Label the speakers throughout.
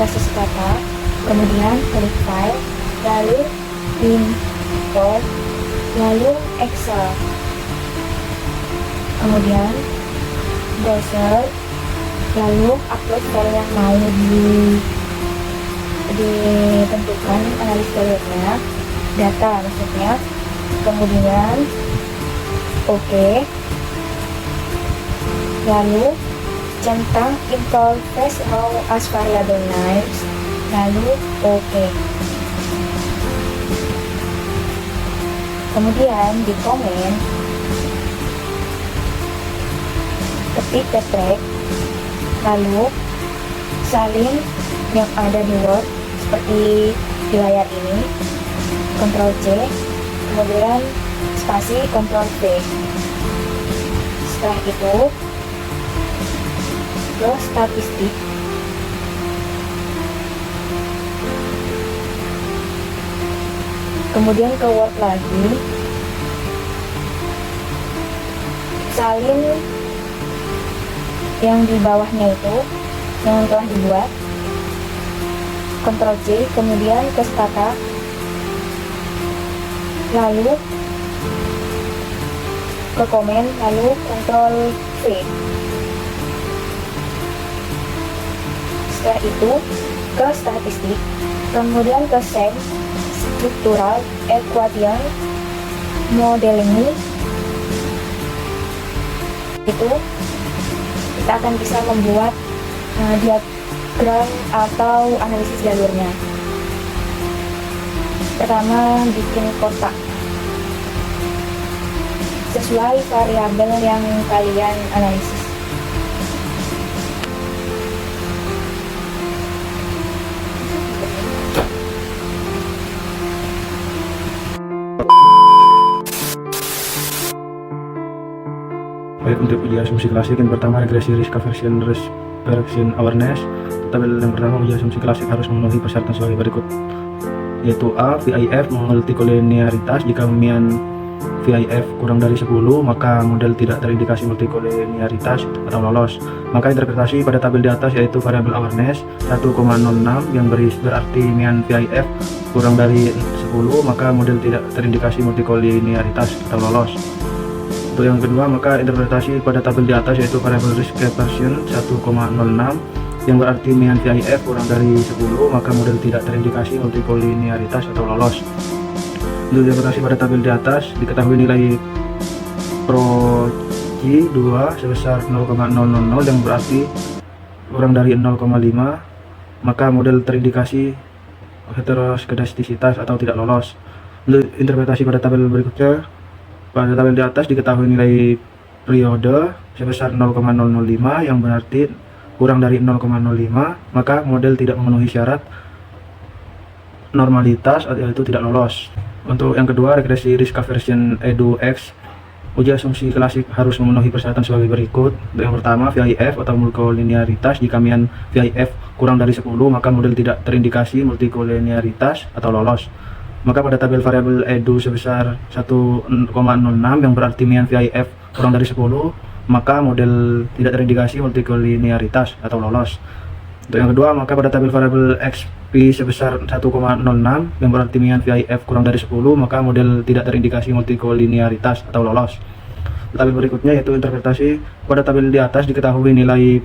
Speaker 1: basis kata, kemudian klik file, lalu import, lalu Excel, kemudian browser, lalu upload file yang mau ditentukan analis value-nya, data maksudnya, kemudian oke, lalu centang interface how as variable names, lalu oke. Kemudian di komen ketik ketrek, lalu salin yang ada di Word seperti di layar ini, Ctrl C, kemudian spasi Ctrl V. Setelah itu ke statistik, kemudian ke Word lagi, salin yang di bawahnya itu yang telah dibuat, Ctrl C, kemudian ke stata, lalu ke komen, lalu Ctrl V. Setelah itu ke statistik, kemudian ke same struktural equation modeling. Itu kita akan bisa membuat diagram atau analisis jalurnya. Pertama, bikin kotak sesuai variabel yang kalian analisis.
Speaker 2: Baik, untuk uji asumsi klasik yang pertama regresi risk aversion awareness. Tabel yang pertama uji asumsi klasik harus memenuhi persyaratan sebagai berikut, yaitu A. VIF multikolinearitas. Jika mean VIF kurang dari 10 maka model tidak terindikasi multikolinearitas atau lolos. Maka interpretasi pada tabel di atas yaitu variabel awareness 1,06 yang berarti mean VIF kurang dari 10 maka model tidak terindikasi multikolinearitas atau lolos. Untuk yang kedua, maka interpretasi pada tabel di atas yaitu variabel risk aversion 1,06 yang berarti mean VIF kurang dari 10 maka model tidak terindikasi multikolinearitas atau lolos. Untuk interpretasi pada tabel di atas diketahui nilai Pro-G2 sebesar 0,000 yang berarti kurang dari 0,5 maka model terindikasi heteroskedastisitas atau tidak lolos. Untuk interpretasi pada tabel berikutnya, pada tabel di atas diketahui nilai periode sebesar 0,005 yang berarti kurang dari 0,05 maka model tidak memenuhi syarat normalitas yaitu tidak lolos. Untuk yang kedua, regresi risk aversion EDU-X, uji asumsi klasik harus memenuhi persyaratan sebagai berikut. Untuk yang pertama, VIF atau multikolinearitas. Jika mean VIF kurang dari 10 maka model tidak terindikasi multikolinearitas atau lolos. Maka pada tabel variabel EDU sebesar 1,06 yang berarti mean VIF kurang dari 10 maka model tidak terindikasi multikolinearitas atau lolos. Untuk yang kedua, maka pada tabel variabel XP sebesar 1,06 yang berarti mean VIF kurang dari 10 maka model tidak terindikasi multikolinearitas atau lolos. Tabel berikutnya yaitu interpretasi pada tabel di atas diketahui nilai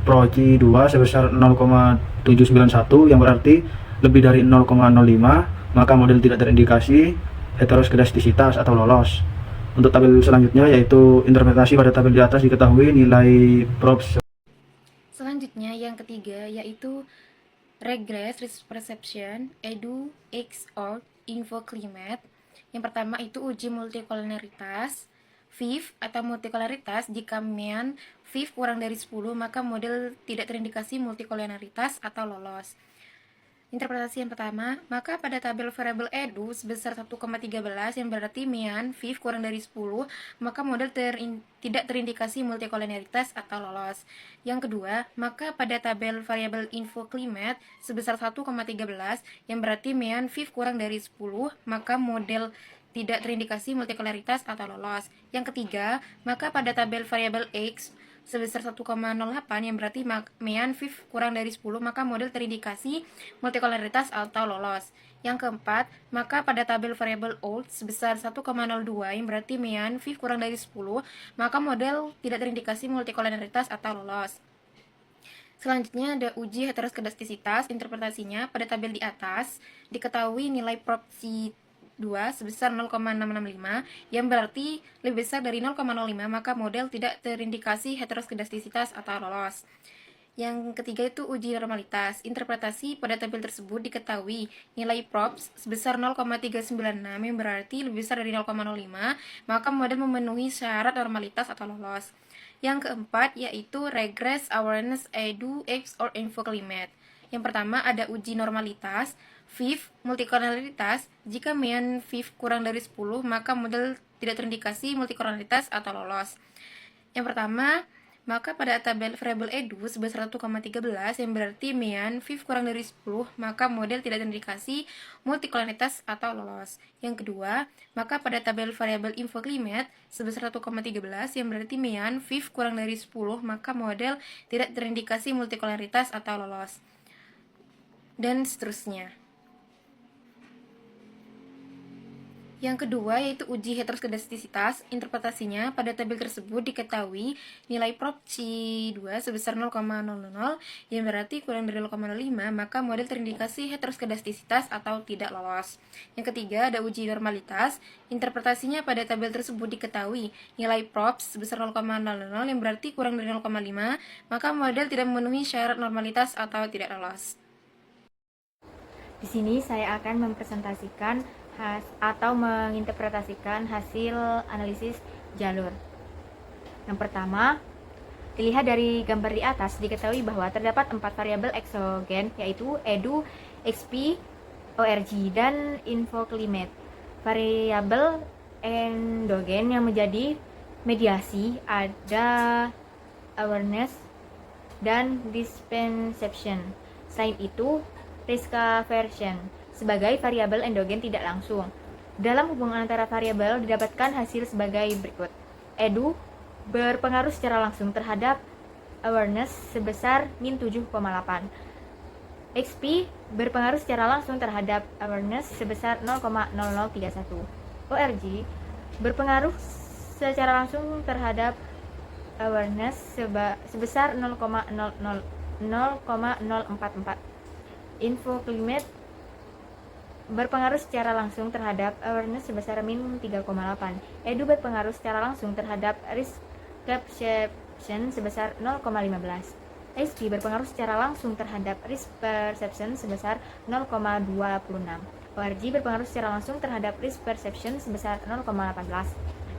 Speaker 2: Pro-G2 sebesar 0,791 yang berarti lebih dari 0,05 maka model tidak terindikasi heteroskedastisitas atau lolos. Untuk tabel selanjutnya yaitu interpretasi pada tabel di atas diketahui nilai props.
Speaker 3: Selanjutnya yang ketiga yaitu regress risk perception EDU-X or InfoClimate. Yang pertama itu uji multikolonialitas VIF atau multikolonialitas. Jika mean VIF kurang dari 10 maka model tidak terindikasi multikolonialitas atau lolos. Interpretasi yang pertama, maka pada tabel variabel EDU sebesar 1,13 yang berarti mean VIF kurang dari 10 maka model tidak terindikasi multikolonialitas atau lolos. Yang kedua, maka pada tabel variabel InfoClimate sebesar 1,13 yang berarti mean VIF kurang dari 10 maka model tidak terindikasi multikolonialitas atau lolos. Yang ketiga, maka pada tabel variabel X sebesar 1,08 yang berarti mean FIF kurang dari 10, maka model terindikasi multikoleritas atau lolos. Yang keempat, maka pada tabel variabel old sebesar 1,02 yang berarti mean FIF kurang dari 10, maka model tidak terindikasi multikoleritas atau lolos. Selanjutnya ada uji heteroskedastisitas. Interpretasinya pada tabel di atas diketahui nilai prop C2 sebesar 0,665 yang berarti lebih besar dari 0,05, maka model tidak terindikasi heteroskedastisitas atau lolos. Yang ketiga itu uji normalitas. Interpretasi pada tabel tersebut diketahui nilai props sebesar 0,396 yang berarti lebih besar dari 0,05, maka model memenuhi syarat normalitas atau lolos. Yang keempat yaitu regress awareness edu x or infoclimate. Yang pertama ada uji normalitas, FIF, multikoleritas. Jika mean FIF kurang dari 10, maka model tidak terindikasi multikoleritas atau lolos. Yang pertama, maka pada tabel variabel edu sebesar 1,13 yang berarti mean FIF kurang dari 10, maka model tidak terindikasi multikoleritas atau lolos. Yang kedua, maka pada tabel variabel infoclimate sebesar 1,13 yang berarti mean FIF kurang dari 10, maka model tidak terindikasi multikoleritas atau lolos. Dan seterusnya. Yang kedua yaitu uji heteroskedastisitas. Interpretasinya pada tabel tersebut diketahui nilai prop C2 sebesar 0,00 yang berarti kurang dari 0,05, maka model terindikasi heteroskedastisitas atau tidak lolos. Yang ketiga ada uji normalitas. Interpretasinya pada tabel tersebut diketahui nilai prop sebesar 0,00 yang berarti kurang dari 0,5, maka model tidak memenuhi syarat normalitas atau tidak lolos.
Speaker 1: Di sini saya akan mempresentasikan atau menginterpretasikan hasil analisis jalur. Yang pertama, dilihat dari gambar di atas, diketahui bahwa terdapat 4 variabel eksogen, yaitu edu, xp, org, dan infoclimate. Variabel endogen yang menjadi mediasi ada awareness dan dispensation. Selain itu, risk aversion sebagai variabel endogen tidak langsung. Dalam hubungan antara variabel didapatkan hasil sebagai berikut. Edu berpengaruh secara langsung terhadap awareness sebesar min 7,8. XP berpengaruh secara langsung terhadap awareness sebesar 0,0031. ORG berpengaruh secara langsung terhadap awareness sebesar 0,044. Infoclimate berpengaruh secara langsung terhadap awareness sebesar min 3,8. Edu berpengaruh secara langsung terhadap risk perception sebesar 0,15. XP berpengaruh secara langsung terhadap risk perception sebesar 0,26. ORG berpengaruh secara langsung terhadap risk perception sebesar 0,18.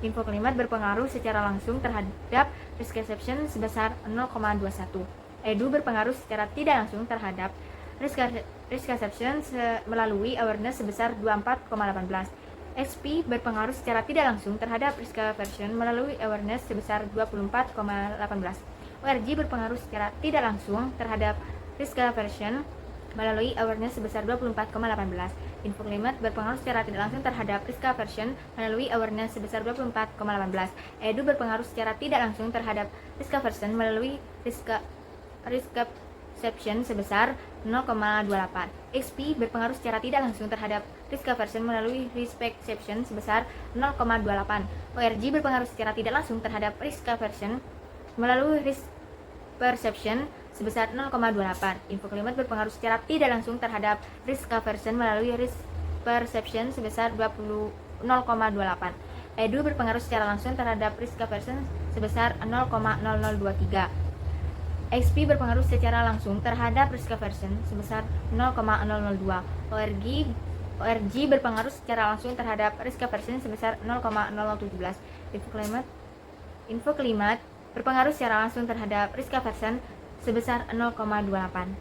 Speaker 1: Infoclimate berpengaruh secara langsung terhadap risk perception sebesar 0,21. Edu berpengaruh secara tidak langsung terhadap risk perception melalui awareness sebesar 24,18. XP berpengaruh secara tidak langsung terhadap risk aversion melalui awareness sebesar 24,18. ORG berpengaruh secara tidak langsung terhadap risk aversion melalui awareness sebesar 24,18. Infoclimate berpengaruh secara tidak langsung terhadap risk aversion melalui awareness sebesar 24,18. Edu berpengaruh secara tidak langsung terhadap risk aversion melalui risk perception sebesar 0,28. XP berpengaruh secara tidak langsung terhadap risk aversion melalui risk perception sebesar 0,28. ORG berpengaruh secara tidak langsung terhadap risk aversion melalui risk perception sebesar 0,28. Infoclimate berpengaruh secara tidak langsung terhadap risk aversion melalui risk perception sebesar 0,28. Edu berpengaruh secara langsung terhadap risk aversion sebesar 0,0023. XP berpengaruh secara langsung terhadap risk aversion sebesar 0,002. ORG berpengaruh secara langsung terhadap risk aversion sebesar 0,0017. Infoclimate berpengaruh secara langsung terhadap risk aversion sebesar 0,28.